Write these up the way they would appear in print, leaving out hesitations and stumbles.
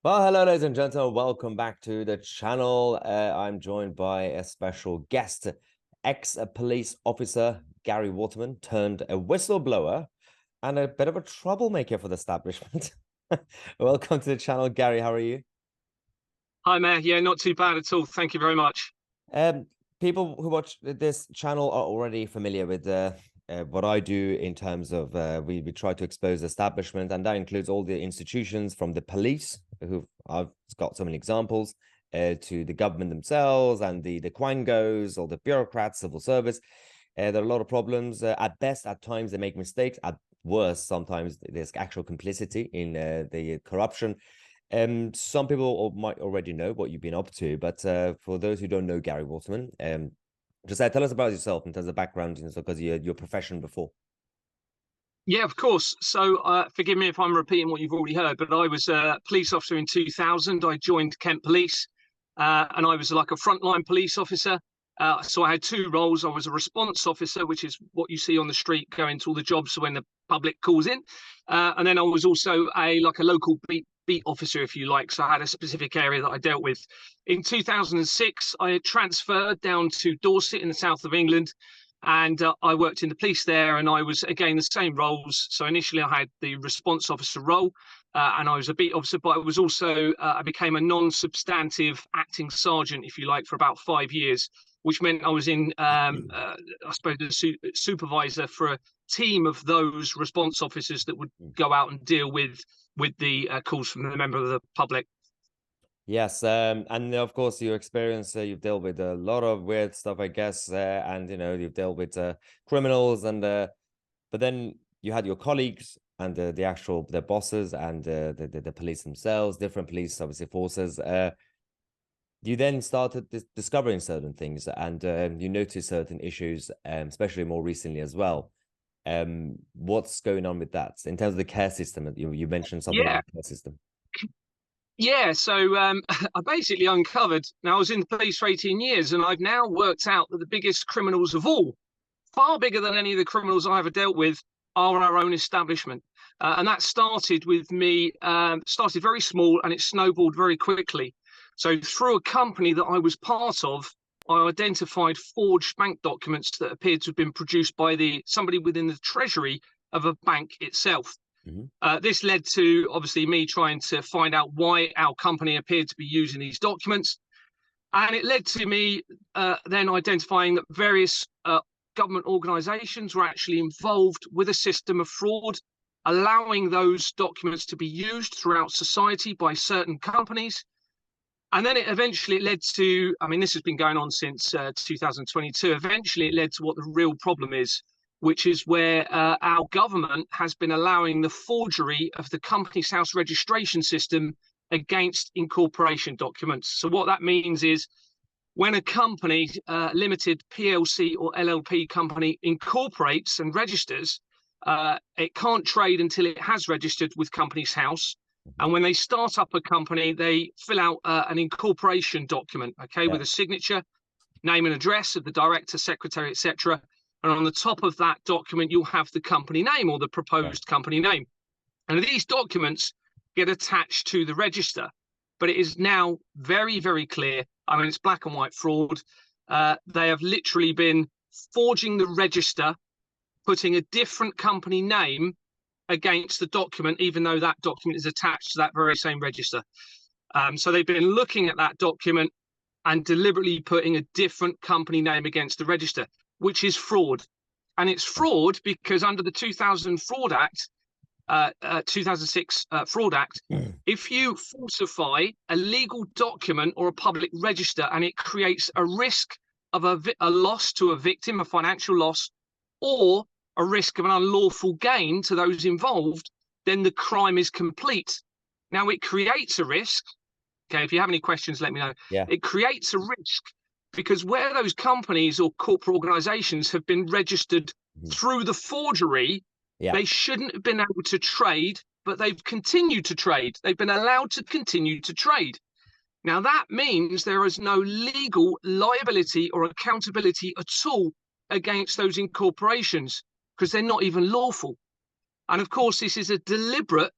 Well, hello, ladies and gentlemen. Welcome back to the channel. I'm joined by a special guest, ex-police officer Gary Waterman, turned a whistleblower and a bit of a troublemaker for the establishment. Welcome to the channel, Gary. How are you? Hi, Mayor. Yeah, not too bad at all. Thank you very much. Um, People who watch this channel are already familiar with what I do in terms of we try to expose establishment, and that includes all the institutions from the police, who I've got so many examples, to the government themselves and the quangos or the bureaucrats, civil service. There are a lot of problems. At best, at times they make mistakes. At worst, sometimes there's actual complicity in the corruption. Some people might already know what you've been up to, but for those who don't know Gary Waterman, just tell us about yourself in terms of background, because your profession before. Yeah, of course. So forgive me if I'm repeating what you've already heard, but I was a police officer in 2000. I joined Kent Police and I was like a frontline police officer. So I had two roles. I was a response officer, which is what you see on the street going to all the jobs when the public calls in. And then I was also a local beat officer, if you like. So I had a specific area that I dealt with. In 2006, I had transferred down to Dorset in the south of England. And I worked in the police there, and I was again the same roles. So initially, I had the response officer role, and I was a beat officer, but I was also I became a non-substantive acting sergeant, if you like, for about 5 years, which meant I was in, I suppose, the supervisor for a team of those response officers that would go out and deal with the calls from the member of the public. Yes, and of course, your experience, you've dealt with a lot of weird stuff, I guess, and you've dealt with criminals, and but then you had your colleagues and the actual the bosses and the police themselves, different police obviously forces. You then started discovering certain things, and you noticed certain issues, especially more recently as well. What's going on with that in terms of the care system? You mentioned something Yeah, about the care system. Yeah, so I basically uncovered. Now, I was in the police for 18 years, and I've now worked out that the biggest criminals of all, far bigger than any of the criminals I ever dealt with, are our own establishment. And that started with me, started very small, and it snowballed very quickly. So, through a company that I was part of, I identified forged bank documents that appeared to have been produced by somebody within the treasury of a bank itself. Mhm. This led to obviously me trying to find out why our company appeared to be using these documents. And it led to me then identifying that various government organizations were actually involved with a system of fraud, allowing those documents to be used throughout society by certain companies. And then it eventually led to, I mean, this has been going on since 2022. Eventually, it led to what the real problem is, which is where our government has been allowing the forgery of the Companies House registration system against incorporation documents. So what that means is when a company, limited PLC or LLP company, incorporates and registers, it can't trade until it has registered with Companies House. And when they start up a company, they fill out an incorporation document, okay, Yeah. with a signature, name and address of the director, secretary, etc. And on the top of that document, you'll have the company name or the proposed company name. And these documents get attached to the register. But it is now very, very clear. I mean, it's black and white fraud. They have literally been forging the register, putting a different company name against the document, even though that document is attached to that very same register. So they've been looking at that document and deliberately putting a different company name against the register, which is fraud. And it's fraud because under the 2000 Fraud Act, 2006 Fraud Act, if you falsify a legal document or a public register and it creates a risk of a loss to a victim, a financial loss, or a risk of an unlawful gain to those involved, then the crime is complete. Now, it creates a risk. Okay, if you have any questions, let me know. Yeah. It creates a risk because where those companies or corporate organizations have been registered through the forgery, they shouldn't have been able to trade, but they've continued to trade. They've been allowed to continue to trade. Now, that means there is no legal liability or accountability at all against those incorporations because they're not even lawful. And of course, this is a deliberate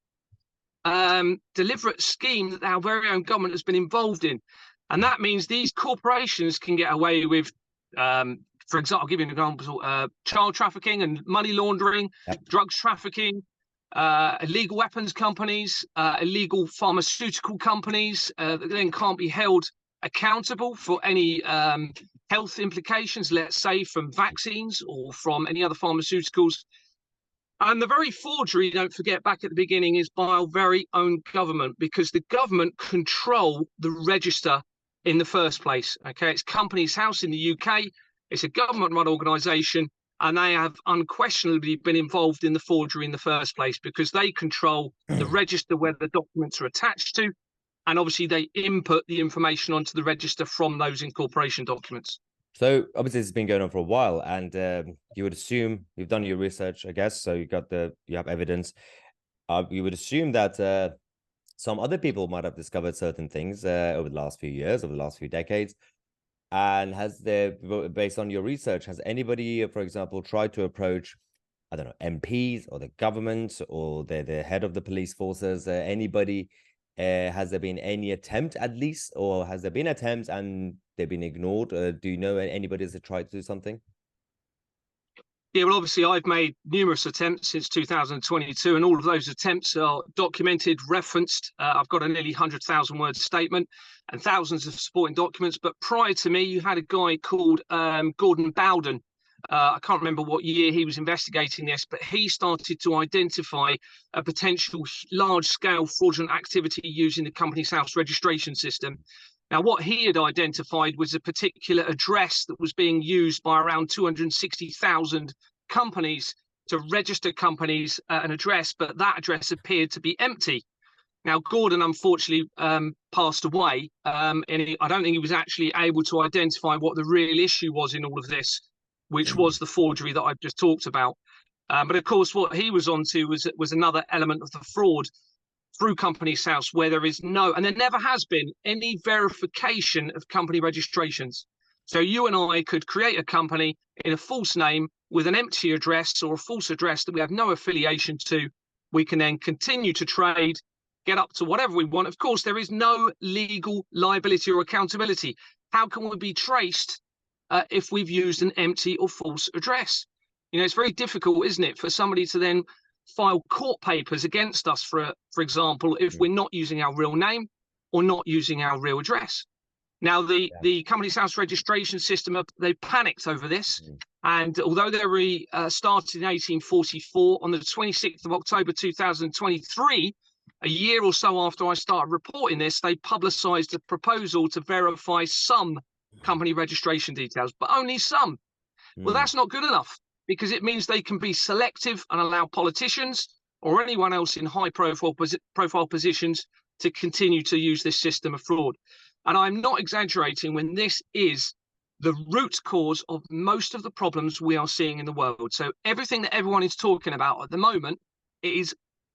deliberate scheme that our very own government has been involved in. And that means these corporations can get away with, for example, I'll give you an example, child trafficking and money laundering, drugs trafficking, illegal weapons companies, illegal pharmaceutical companies that then can't be held accountable for any health implications, let's say from vaccines or from any other pharmaceuticals. And the very forgery, don't forget, back at the beginning, is by our very own government, because the government control the register in the first place. Okay, it's Companies House in the UK. It's a government-run organisation, and they have unquestionably been involved in the forgery in the first place, because they control the register where the documents are attached to, and obviously they input the information onto the register from those incorporation documents. So obviously it's been going on for a while, and you would assume you've done your research, I guess. So you have evidence. You would assume that some other people might have discovered certain things over the last few years, over the last few decades. And based on your research, has anybody, for example, tried to approach, I don't know, MPs or the government or the head of the police forces? Anybody? Has there been any attempt, at least, or has there been attempts and they've been ignored? Do you know anybody that's tried to do something? Yeah, well, obviously, I've made numerous attempts since 2022, and all of those attempts are documented, referenced. I've got a nearly 100,000 word statement and thousands of supporting documents. But prior to me, you had a guy called Gordon Bowden. I can't remember what year he was investigating this, but he started to identify a potential large-scale fraudulent activity using the Companies House registration system. Now, what he had identified was a particular address that was being used by around 260,000 companies to register companies at an address, but that address appeared to be empty. Now, Gordon unfortunately passed away, and I don't think he was actually able to identify what the real issue was in all of this, which was the forgery that I've just talked about. But of course, what he was onto was another element of the fraud through Companies House, where there is no, and there never has been, any verification of company registrations. So you and I could create a company in a false name with an empty address or a false address that we have no affiliation to. We can then continue to trade, get up to whatever we want. Of course, there is no legal liability or accountability. How can we be traced if we've used an empty or false address? You know, it's very difficult, isn't it, for somebody to then file court papers against us, for example, if we're not using our real name or not using our real address. Now, the Companies House registration system, they panicked over this. And although they were started in 1844, on the 26th of October 2023, a year or so after I started reporting this, they publicised a proposal to verify some company registration details, but only some. Well, that's not good enough, because it means they can be selective and allow politicians or anyone else in high profile positions to continue to use this system of fraud. And I'm not exaggerating when this is the root cause of most of the problems we are seeing in the world. So everything that everyone is talking about at the moment,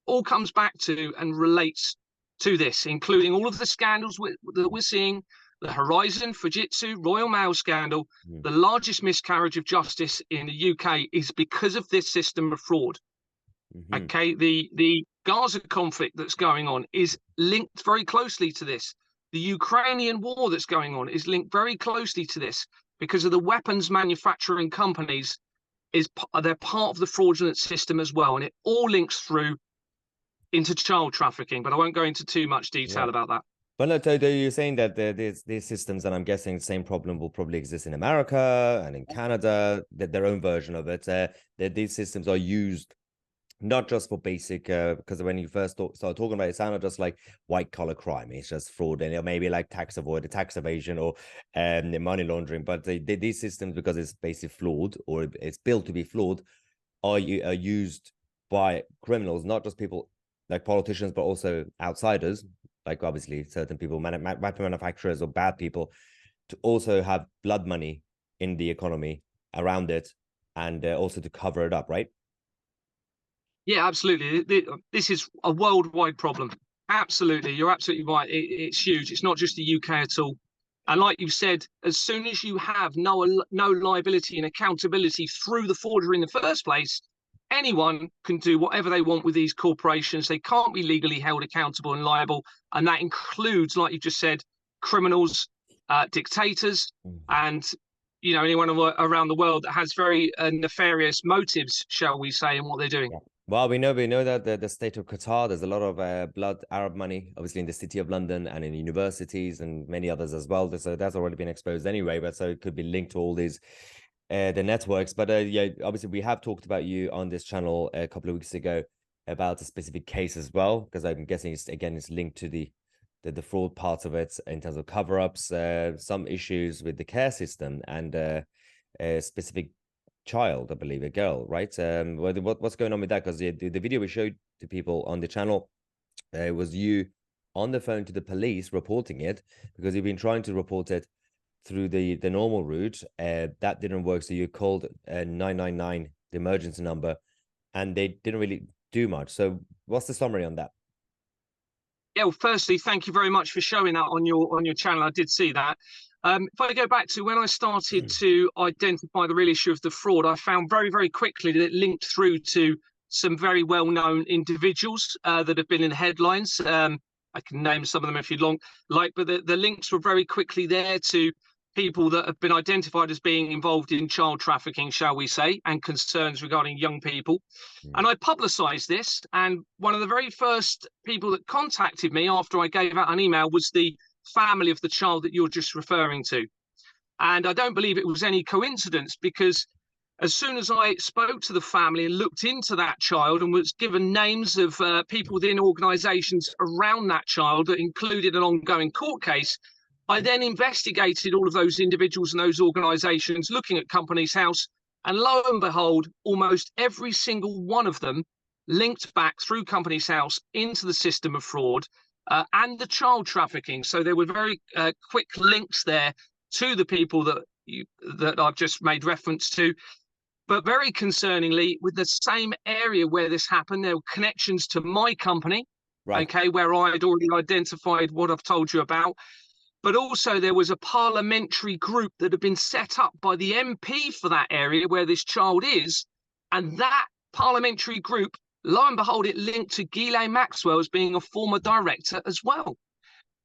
all comes back to and relates to this, including all of the scandals that we're seeing. The Horizon, Fujitsu, Royal Mail scandal, the largest miscarriage of justice in the UK is because of this system of fraud. Okay, the Gaza conflict that's going on is linked very closely to this. The Ukrainian war that's going on is linked very closely to this because of the weapons manufacturing companies. They're part of the fraudulent system as well, and it all links through into child trafficking. But I won't go into too much detail about that. But no, Toto, you're saying that these systems, and I'm guessing the same problem will probably exist in America and in Canada, that their own version of it, that these systems are used not just for basic, because when you first started talking about it, it sounded just like white collar crime. It's just fraud, and maybe like tax evasion, or money laundering. But these systems, because it's basically flawed, or it's built to be flawed, are used by criminals, not just people like politicians, but also outsiders, like obviously certain people, weapon manufacturers or bad people, to also have blood money in the economy around it, and also to cover it up, right? Yeah, absolutely. This is a worldwide problem. Absolutely. You're absolutely right. It's huge. It's not just the UK at all. And like you've said, as soon as you have no liability and accountability through the forgery in the first place, anyone can do whatever they want with these corporations. They can't be legally held accountable and liable. And that includes, like you just said, criminals, dictators, and anyone around the world that has very nefarious motives, shall we say, in what they're doing. Yeah. Well, we know that the state of Qatar, there's a lot of blood Arab money, obviously in the city of London and in universities and many others as well. So that's already been exposed anyway, but so it could be linked to all these the networks. But yeah, obviously we have talked about you on this channel a couple of weeks ago about a specific case as well, because I'm guessing it's linked to the fraud part of it in terms of cover-ups, some issues with the care system, and a specific child, I believe, a girl, right? What's going on with that? Because the video we showed to people on the channel was you on the phone to the police reporting it, because you've been trying to report it through the normal route. That didn't work, so you called 999, the emergency number, and they didn't really do much. So what's the summary on that? Yeah, well, firstly, thank you very much for showing that on your channel. I did see that. If I go back to when I started to identify the real issue of the fraud, I found very, very quickly that it linked through to some very well-known individuals that have been in the headlines. I can name some of them if you'd like, but the links were very quickly there to people that have been identified as being involved in child trafficking, shall we say, and concerns regarding young people. And I publicised this, and one of the very first people that contacted me after I gave out an email was the family of the child that you're just referring to. And I don't believe it was any coincidence, because as soon as I spoke to the family and looked into that child and was given names of people within organisations around that child that included an ongoing court case, I then investigated all of those individuals and those organisations, looking at Companies House, and lo and behold, almost every single one of them linked back through Companies House into the system of fraud and the child trafficking. So there were very quick links there to the people that I've just made reference to. But very concerningly, with the same area where this happened, there were connections to my company, right, okay, where I'd already identified what I've told you about. But also there was a parliamentary group that had been set up by the MP for that area where this child is. And that parliamentary group, lo and behold, it linked to Ghislaine Maxwell as being a former director as well.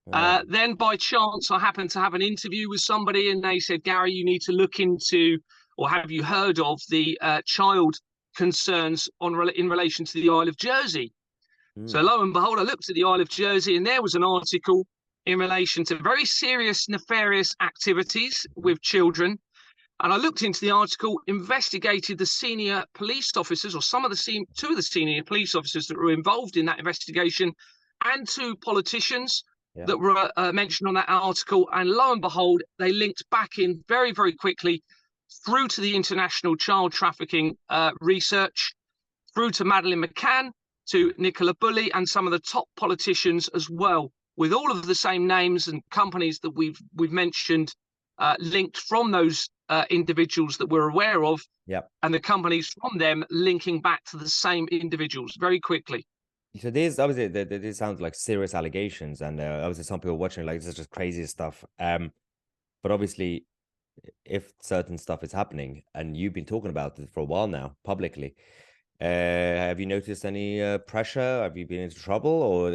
Wow. Then by chance, I happened to have an interview with somebody, and they said, Gary, you need to look into, or have you heard of the child concerns in relation to the Isle of Jersey? So lo and behold, I looked at the Isle of Jersey, and there was an article in relation to very serious nefarious activities with children. And I looked into the article, investigated the senior police officers, or two of the senior police officers that were involved in that investigation, and two politicians that were mentioned on that article. And lo and behold, they linked back in very, very quickly through to the international child trafficking research, through to Madeleine McCann, to Nicola Bulley, and some of the top politicians as well, with all of the same names and companies that we've mentioned linked from those individuals that we're aware of, and the companies from them linking back to the same individuals very quickly. So obviously this sounds like serious allegations, and obviously some people watching like, this is just crazy stuff. But obviously, if certain stuff is happening, and you've been talking about it for a while now publicly, have you noticed any pressure? Have you been into trouble, or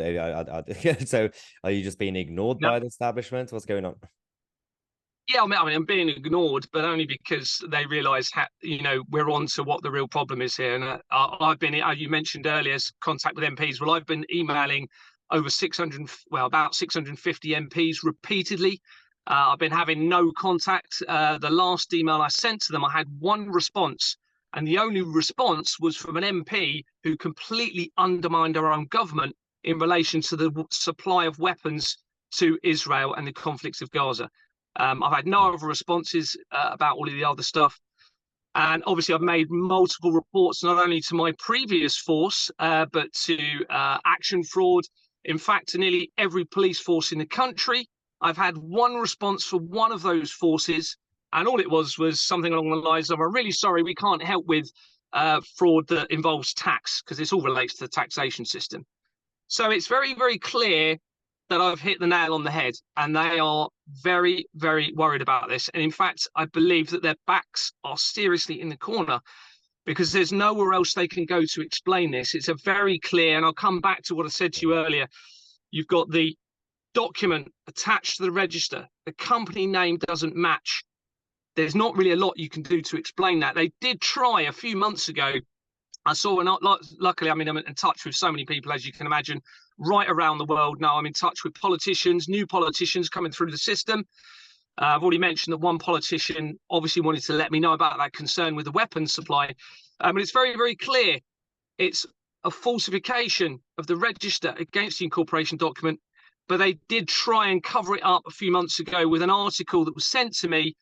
so are you just being ignored by the establishment? What's going on? Yeah, I mean, I'm being ignored, but only because they realise, we're on to what the real problem is here. And I've been, you mentioned earlier, contact with MPs. Well, I've been emailing over about 650 MPs repeatedly. I've been having no contact. The last email I sent to them, I had one response. And the only response was from an MP who completely undermined our own government in relation to the supply of weapons to Israel and the conflicts of Gaza. I've had no other responses about all of the other stuff. And obviously, I've made multiple reports, not only to my previous force, but to Action Fraud. In fact, to nearly every police force in the country. I've had one response for one of those forces. And all it was something along the lines of, I'm really sorry, we can't help with fraud that involves tax, because this all relates to the taxation system. So it's very, very clear that I've hit the nail on the head, and they are very, very worried about this. And in fact, I believe that their backs are seriously in the corner. because there's nowhere else they can go to explain this. It's a very clear, and I'll come back to what I said to you earlier. You've got the document attached to the register. The company name doesn't match. There's not really a lot you can do to explain that. They did try a few months ago. I saw, luckily, I mean, I'm in touch with so many people, as you can imagine, right around the world now. I'm in touch with politicians, new politicians coming through the system. I've already mentioned that one politician obviously wanted to let me know about that concern with the weapons supply. But it's very, very clear. It's a falsification of the register against the incorporation document. But they did try and cover it up a few months ago with an article that was sent to me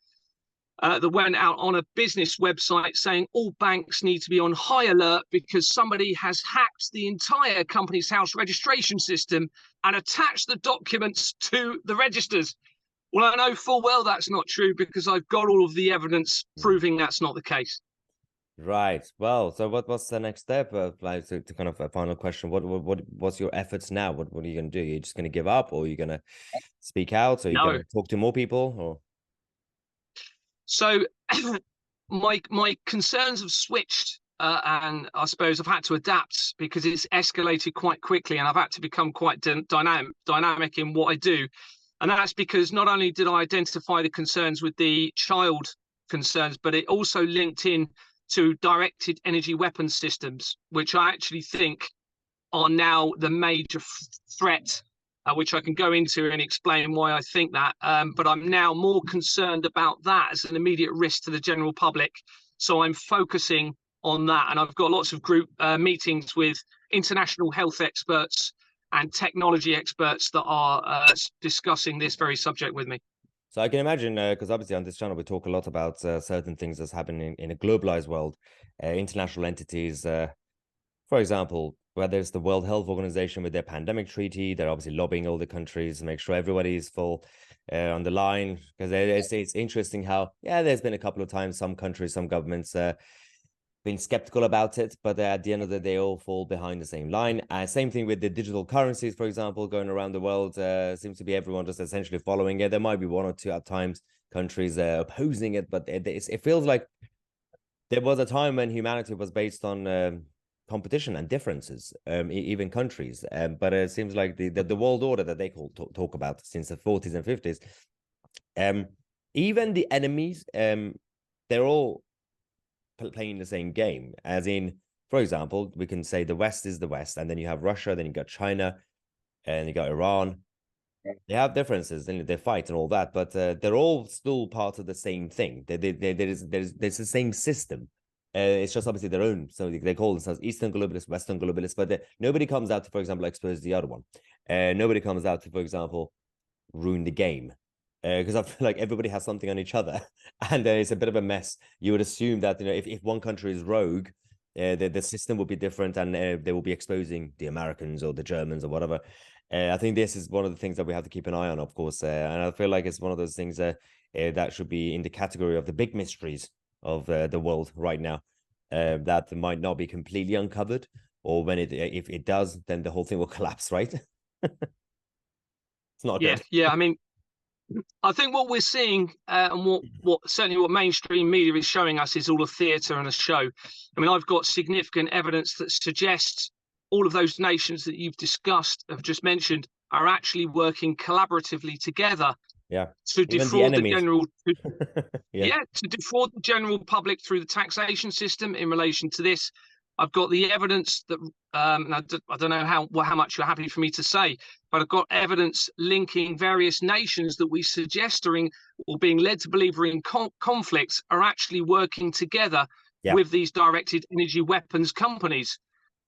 that went out on a business website saying all banks need to be on high alert because somebody has hacked the entire company's house registration system and attached the documents to the registers. Well, I know full well that's not true because I've got all of the evidence proving that's not the case. Right. Well, so what's the next step? Like to kind of a final question. What's your efforts now? What are you going to do? You're just going to give up, or you're going to speak out, or you're going to talk to more people, or? So my concerns have switched, and I suppose I've had to adapt because it's escalated quite quickly, and I've had to become quite dynamic in what I do. And that's because not only did I identify the concerns with the child concerns, but it also linked in to directed energy weapons systems, which I actually think are now the major threat, which I can go into and explain why I think that. But I'm now more concerned about that as an immediate risk to the general public. So I'm focusing on that. And I've got lots of group meetings with international health experts and technology experts that are discussing this very subject with me. So I can imagine, because obviously on this channel, we talk a lot about certain things that's happening in a globalized world, international entities, for example, whether it's the World Health Organization with their pandemic treaty, they're obviously lobbying all the countries to make sure everybody's full on the line. Because it's interesting how, yeah, there's been a couple of times some countries, some governments been skeptical about it, but at the end of the day, they all fall behind the same line. Same thing with the digital currencies, for example, going around the world. Seems to be everyone just essentially following it. There might be one or two at times countries opposing it, but it feels like there was a time when humanity was based on competition and differences, even countries. But it seems like the world order that they talk about since the 40s and 50s, even the enemies, they're all playing the same game. As in, for example, we can say the West is the West, and then you have Russia, then you got China, and you got Iran. They have differences, and they fight and all that, but they're all still part of the same thing. There's the same system. It's just obviously their own. So they call themselves Eastern globalists, Western globalists, but nobody comes out to, for example, expose the other one. Nobody comes out to, for example, ruin the game. Because I feel like everybody has something on each other, and it's a bit of a mess. You would assume that, you know, if one country is rogue, the system will be different, and they will be exposing the Americans or the Germans or whatever. I think this is one of the things that we have to keep an eye on, of course. And I feel like it's one of those things that should be in the category of the big mysteries of the world right now, that might not be completely uncovered, or when if it does, then the whole thing will collapse, right? It's not good. Yeah. I mean, I think what we're seeing, and what certainly what mainstream media is showing us, is all a theatre and a show. I mean, I've got significant evidence that suggests all of those nations that you've discussed, have just mentioned, are actually working collaboratively together. Yeah. To defraud the general, to defraud the general public through the taxation system in relation to this. I've got the evidence that I don't know how much you're happy for me to say, but I've got evidence linking various nations that we suggest are in, or being led to believe are in conflicts, are actually working together with these directed energy weapons companies.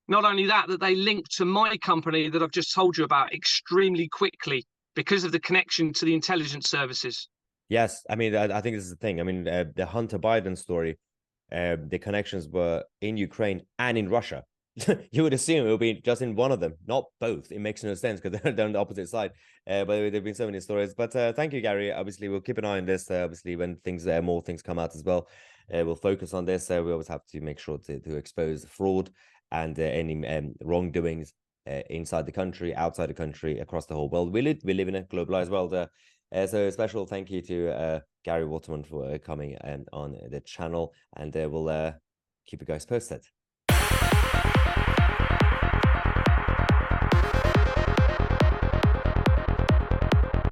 Not only that they link to my company that I've just told you about extremely quickly because of the connection to the intelligence services. Yes, I mean, I think this is the thing. I mean, the Hunter Biden story, the connections were in Ukraine and in Russia. You would assume it would be just in one of them, not both. It makes no sense because they're on the opposite side. But there've been so many stories. But thank you, Gary. Obviously, we'll keep an eye on this. Obviously, when more things come out as well, we'll focus on this. We always have to make sure to expose fraud and any wrongdoings inside the country, outside the country, across the whole world. We live in a globalized world. So a special thank you to Gary Waterman for coming on the channel, and we'll keep you guys posted.